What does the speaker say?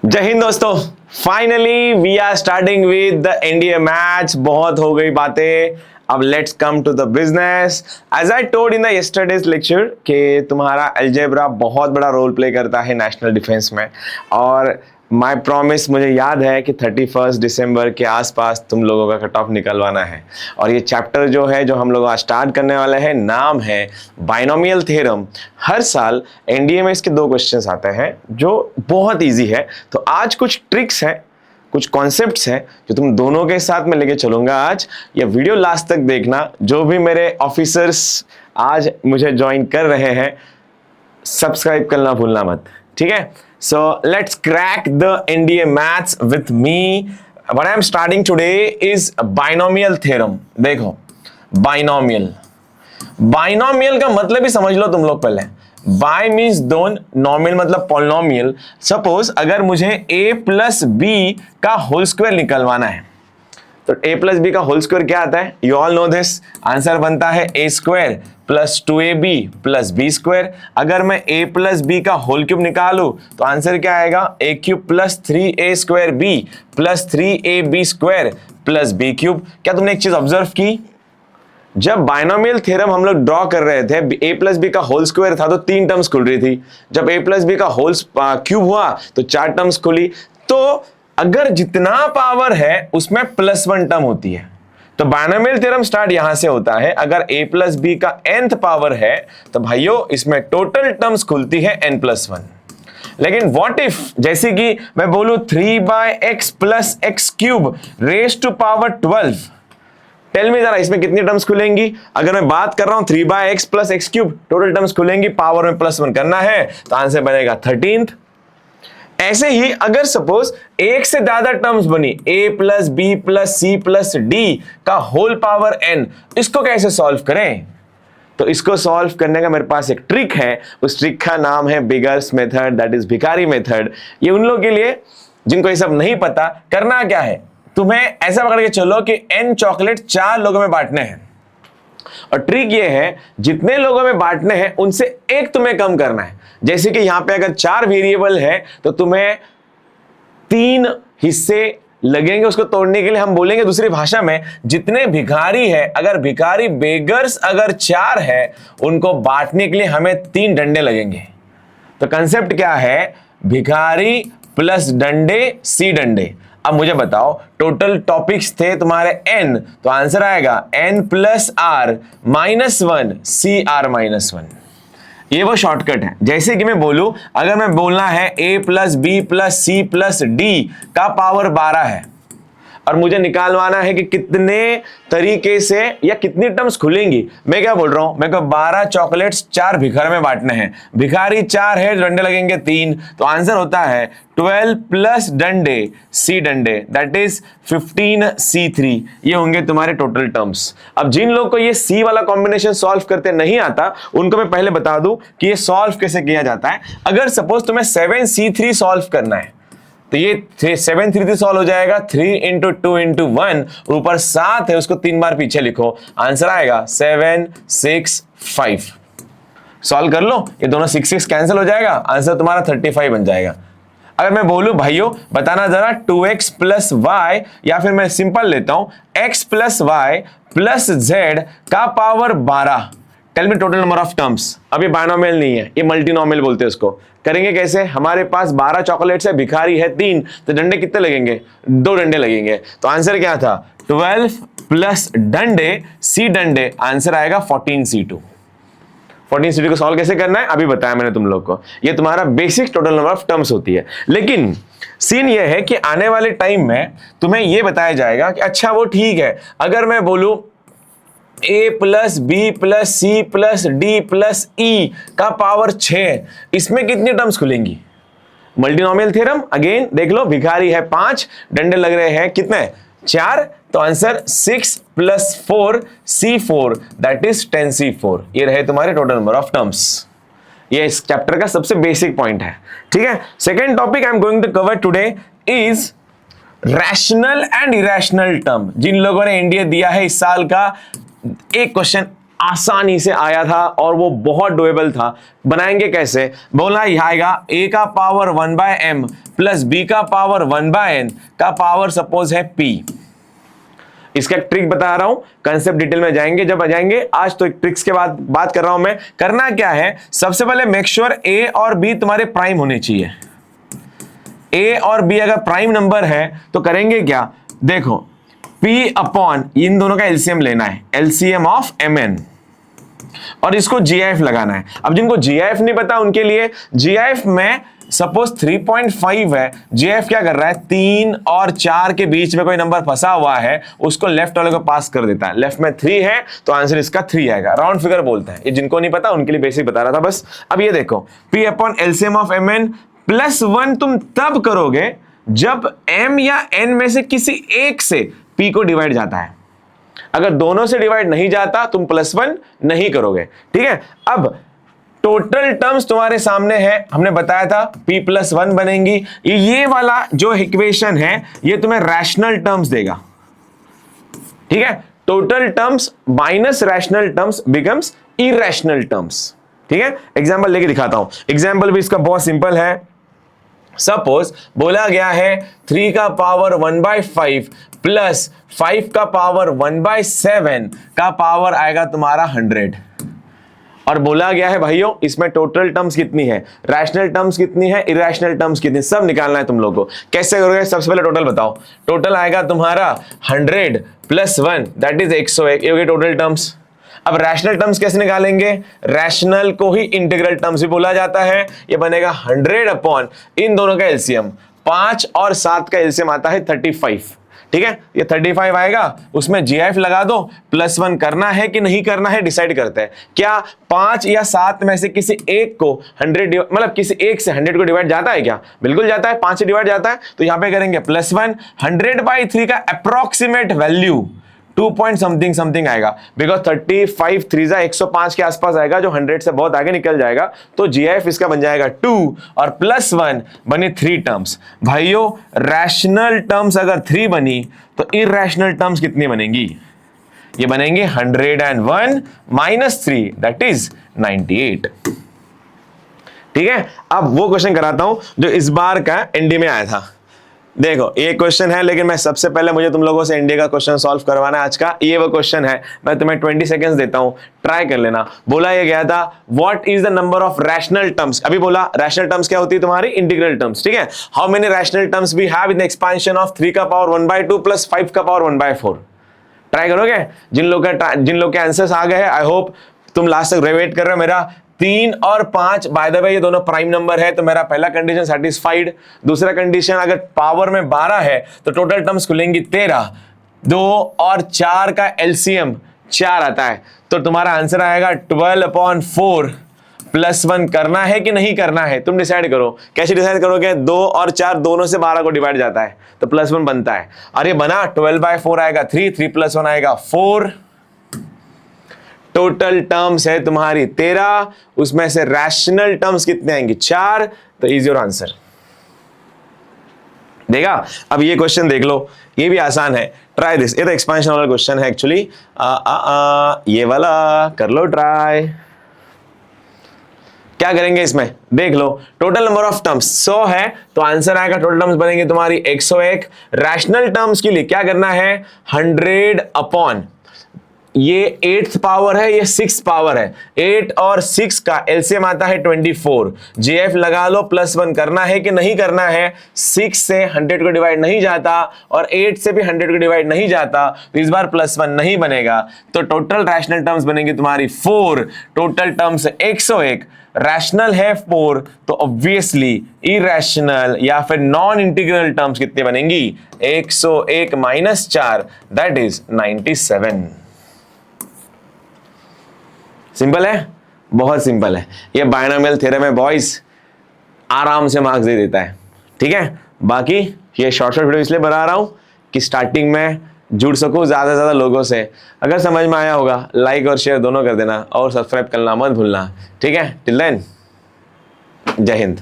जय हिंद दोस्तों, finally we are starting with the NDA match. बहुत हो गई बातें, अब let's come to the business. As I told in the yesterday's lecture कि तुम्हारा अलजेब्रा बहुत बड़ा रोल प्ले करता है नेशनल डिफेंस में, और माय प्रॉमिस मुझे याद है कि 31 दिसंबर के आसपास तुम लोगों का कट ऑफ निकलवाना है। और ये चैप्टर जो है, जो हम लोग आज स्टार्ट करने वाले हैं, नाम है बाइनोमियल थ्योरम। हर साल एनडीए में इसके 2 क्वेश्चंस आते हैं जो बहुत इजी है। तो आज कुछ ट्रिक्स हैं, कुछ कॉन्सेप्ट्स हैं जो तुम दोनों के साथ में लेके चलूंगा आज। ये वीडियो लास्ट तक देखना। जो भी मेरे ऑफिसर्स आज मुझे ज्वाइन कर रहे हैं, सब्सक्राइब करना भूलना मत, ठीक है। So let's crack the NDA maths with me. What I am starting today is binomial theorem. देखो, बाइनोमियल का मतलब ही समझ लो तुम लोग पहले। बाय मीन्स दोन, नॉमियल मतलब पॉलिनोमियल। सपोज अगर मुझे a प्लस बी का होल स्क्वायर निकलवाना है, तो a प्लस बी का होल स्क्वायर क्या आता है? You all know this. Answer बनता है a square plus 2ab plus B square. अगर मैं a प्लस बी का होल क्यूब निकालू तो आंसर क्या आएगा? a cube plus 3a square b plus 3ab square plus b cube. क्या तुमने एक चीज ऑब्जर्व की? जब बाइनोमियल थ्योरम हम लोग ड्रॉ कर रहे थे, a प्लस बी का होल स्क्वायर था तो 3 टर्म्स खुल रही थी। जब a प्लस बी का होल क्यूब हुआ तो 4 टर्म्स खुली। तो अगर जितना पावर है उसमें +1 टर्म होती है। तो बाइनोमियल थ्योरम स्टार्ट यहां से होता है। अगर a प्लस बी का nth पावर है तो भाइयों इसमें टोटल टर्म्स खुलती है n+1। लेकिन व्हाट इफ, जैसे कि मैं बोलूं 3/x plus x cube raise to power 12, tell me जरा इसमें कितनी टर्म्स खुलेंगी? अगर मैं बात कर रहा हूं 3/x plus x cube, total terms खुलेंगी, पावर में +1 करना है तो आंसर बनेगा 13th। ऐसे ही अगर सपोज एक से ज्यादा टर्म्स बनी, a plus B plus C plus D का होल पावर n, इसको कैसे सॉल्व करें? तो इसको सॉल्व करने का मेरे पास एक ट्रिक है। उस ट्रिक का नाम है बिगर्स मेथड, दैट इज भिखारी मेथड। ये उन लोगों के लिए जिनको ये सब नहीं पता। करना क्या है, तुम्हें ऐसा पकड़ के चलो कि n चॉकलेट 4 लोगों में बांटने हैं, और ट्रिक ये है जितने लोगों में बांटने हैं उनसे एक तुम्हें कम करना है। जैसे कि यहां पे अगर 4 वेरिएबल है तो तुम्हें 3 हिस्से लगेंगे उसको तोड़ने के लिए। हम बोलेंगे दूसरी भाषा में, जितने भिखारी है, अगर भिखारी बेगर्स अगर 4 है, उनको बांटने के लिए हमें 3 डंडे लगेंगे। तो कंसेप्ट क्या है? भिखारी प्लस डंडे सी डंडे। अब मुझे बताओ, टोटल टॉपिक्स थे तुम्हारे n, तो आंसर आएगा n plus r minus 1 C R minus 1। ये वो शॉर्टकट है। जैसे कि मैं बोलूं, अगर मैं बोलना है a plus B plus C plus D का पावर 12 है, और मुझे निकालवाना है कि कितने तरीके से या कितनी टर्म्स खुलेंगी। मैं क्या बोल रहा हूं? मेरे को 12 चॉकलेट्स 4 भिखारी में बांटने हैं। भिखारी 4 है, डंडे लगेंगे 3, तो आंसर होता है 12 प्लस डंडे सी डंडे, दैट इज 15c3। ये होंगे तुम्हारे टोटल टर्म्स। अब जिन लोग को ये सी वाला कॉम्बिनेशन सॉल्व करते नहीं आता, उनको मैं पहले बता दूं कि ये सॉल्व कैसे किया जाता है। अगर सपोज तुम्हें 7c3 सॉल्व करना है तो ये 7 सॉल्व हो जाएगा 3 × 2 × 1, और ऊपर 7 है, उसको 3 बार पीछे लिखो, आंसर आएगा 7 6 5। सॉल्व कर लो, ये दोनों 6 कैंसिल हो जाएगा, आंसर तुम्हारा 35 बन जाएगा। अगर मैं बोलूं भाइयों बताना जरा 2x प्लस वाई, या फिर मैं सिंपल लेता हूं x plus Y plus z का power 12, tell me total number of terms. अब ये बाइनोमियल नहीं है, ये मल्टीनोमियल बोलते हैं उसको। करेंगे कैसे? हमारे पास 12 चॉकलेट्स है, भिखारी है 3, तो डंडे कितने लगेंगे? 2 डंडे लगेंगे। तो आंसर क्या था? 12 प्लस डंडे सी डंडे, आंसर आएगा 14c2। 14c2 को सॉल्व कैसे करना है अभी बताया मैंने तुम लोग को। ये तुम्हारा basic total number of terms होती है। लेकिन सीन ये है कि आने वाले टाइम में तुम्हें ये बताया जाएगा कि अच्छा वो ठीक है, अगर मैं बोलूं a plus B plus C plus D plus E का पावर 6, इसमें कितनी टर्म्स खुलेंगी? मल्टीनोमियल थ्योरम अगेन देख लो, भिखारी है 5, डंडे लग रहे हैं कितने? 4, तो answer 6 plus 4 c4, that is 10c4। ये रहे तुम्हारे टोटल नंबर ऑफ टर्म्स। ये इस चैप्टर का सबसे बेसिक पॉइंट है, ठीक है। Second topic I am going to cover today is rational and irrational term. जिन लोगों ने एनडीए दिया है इस साल का, एक क्वेश्चन आसानी से आया था और वो बहुत डुएबल था। बनाएंगे कैसे? बोला यह आएगा a का पावर 1/m प्लस b का पावर 1/n का पावर सपोज है p। इसका एक ट्रिक बता रहा हूं, कंसेप्ट डिटेल में जाएंगे जब आ जाएंगे। आज तो एक ट्रिक्स के बाद बात कर रहा हूं मैं। करना क्या है, सबसे पहले मेक श्योर a और b तुम्हारे प्राइम होने चाहिए। a और b अगर प्राइम नंबर है तो करेंगे क्या, देखो p अपॉन इन दोनों का एलसीएम लेना है, एलसीएम ऑफ mn, और इसको जीआईएफ लगाना है। अब जिनको जीआईएफ नहीं पता उनके लिए जीआईएफ में सपोज 3.5 है, जीआईएफ क्या कर रहा है, 3 और 4 के बीच में कोई नंबर फंसा हुआ है उसको लेफ्ट वाले को पास कर देता है। लेफ्ट में 3 है तो आंसर इसका 3 आएगा, राउंड फिगर बोलते हैं। ये जिनको नहीं पता उनके लिए बेसिक बता रहा था बस। अब ये देखो p upon LCM of mn plus 1 तुम तब करोगे जब m या n में से किसी एक से p को डिवाइड जाता है। अगर दोनों से डिवाइड नहीं जाता तुम +1 नहीं करोगे, ठीक है। अब टोटल टर्म्स तुम्हारे सामने है, हमने बताया था p+1 बनेंगी। ये वाला जो इक्वेशन है ये तुम्हें रैशनल टर्म्स देगा, ठीक है। Total terms minus rational terms becomes irrational terms, ठीक है। एग्जांपल लेके दिखाता हूं। एग्जांपल भी इसका बहुत सिंपल है। सपोज बोला गया है 3 का पावर 1/5 प्लस 5 का पावर 1/7 का पावर आएगा तुम्हारा 100, और बोला गया है भाइयों इसमें टोटल टर्म्स कितनी है, रैशनल टर्म्स कितनी है, इरैशनल टर्म्स कितनी, सब निकालना है तुम लोगों को। कैसे करोगे, सबसे पहले टोटल बताओ। टोटल आएगा तुम्हारा 100 + 1 दैट इज 101, ये हो गई टोटल टर्म्स। अब रैशनल टर्म्स कैसे निकालेंगे, रैशनल को ही इंटीग्रल टर्म्स भी बोला जाता है। ये बनेगा 100 अपॉन इन दोनों का एलसीएम, 5 और 7 का एलसीएम आता है 35, ठीक है। ये 35 आएगा, उसमें जीआईएफ लगा दो, +1 करना है कि नहीं करना है डिसाइड करते हैं। क्या 5 या 7 में से किसी एक को 100 मतलब किसी एक से 100 को डिवाइड जाता है क्या? बिल्कुल जाता है, 5 से डिवाइड जाता है। तो यहां पे करेंगे +1, 100/3 का अप्रोक्सीमेट वैल्यू 2 पॉइंट समथिंग आएगा, बिकॉज 35 3 105 के आसपास आएगा, जो 100 से बहुत आगे निकल जाएगा। तो जीआईएफ इसका बन जाएगा 2 और +1 बने 3 टर्म्स। भाइयों रैशनल टर्म्स अगर 3 बनी तो इरैशनल टर्म्स कितनी बनेंगी, ये बनेंगे 101 - 3 दैट इज 98, ठीक है। अब वो क्वेश्चन कराता हूं जो इस बार का एनडी में आया था। देखो ये क्वेश्चन है, लेकिन मैं सबसे पहले मुझे तुम लोगों से इंडिया का क्वेश्चन सॉल्व करवाना है आज का। ये वो क्वेश्चन है, मैं तुम्हें 20 सेकंड्स देता हूं, ट्राई कर लेना। बोला ये गया था what is the number of rational terms. अभी बोला रैशनल टर्म्स क्या होती है तुम्हारी, इंटीग्रल टर्म्स, ठीक है। How many rational terms we have in the expansion of 3 का पावर 1/2 प्लस 5 का पावर 1/4। ट्राई करोगे? जिन लोग के आंसर्स आ गए हैं, आई होप तुम लास्ट तक वेट कर रहे हो। मेरा 3 और 5 बाय द वे ये दोनों प्राइम नंबर है, तो मेरा पहला कंडीशन सेटिस्फाइड। दूसरा कंडीशन अगर पावर में 12 है तो टोटल टर्म्स खुलेंगी 13, 2 और 4 का एलसीएम 4 आता है, तो तुम्हारा आंसर आएगा 12/4। +1 करना है कि नहीं करना है तुम डिसाइड करो। कैसे डिसाइड करोगे, 2 और 4 दोनों से 12 को डिवाइड जाता है तो +1 बनता है, और ये बना 12/4 आएगा 3 + 1 आएगा 4। टोटल टर्म्स है तुम्हारी 13, उसमें से रैशनल टर्म्स कितने आएंगे 4, तो इज योर आंसर। देखा? अब ये क्वेश्चन देख लो, ये भी आसान है, ट्राई दिस। ये तो एक्सपेंशन वाला क्वेश्चन है एक्चुअली, ये वाला कर लो ट्राई। क्या करेंगे इसमें, देख लो। टोटल नंबर ऑफ टर्म्स 100 है, तो आंसर आएगा, टोटल टर्म्स बनेंगे तुम्हारी 101। रैशनल टर्म्स के लिए क्या करना है, 100 अपॉन ये 8th पावर है, ये 6th पावर है, 8 और 6 का एलसीएम आता है 24। जीएफ लगा लो, +1 करना है कि नहीं करना है। 6 से 100 को डिवाइड नहीं जाता और 8 से भी 100 को डिवाइड नहीं जाता, तो इस बार +1 नहीं बनेगा। तो टोटल रैशनल टर्म्स बनेंगी तुम्हारी 4। टोटल टर्म्स 101, रैशनल है 4, तो ऑब्वियसली इरैशनल या फिर नॉन इंटीग्रल टर्म्स कितने बनेंगी, 101 - 4 दैट इज 97। सिंपल है, बहुत सिंपल है। ये बायनोमियल थ्योरम है बॉयज, आराम से मार्क्स दे देता है, ठीक है। बाकी ये शॉर्ट वीडियो इसलिए बना रहा हूं कि स्टार्टिंग में जुड़ सकूं ज्यादा से ज्यादा लोगों से। अगर समझ में आया होगा लाइक और शेयर दोनों कर देना, और सब्सक्राइब करना मत भूलना, ठीक है। टिल देन जय हिंद।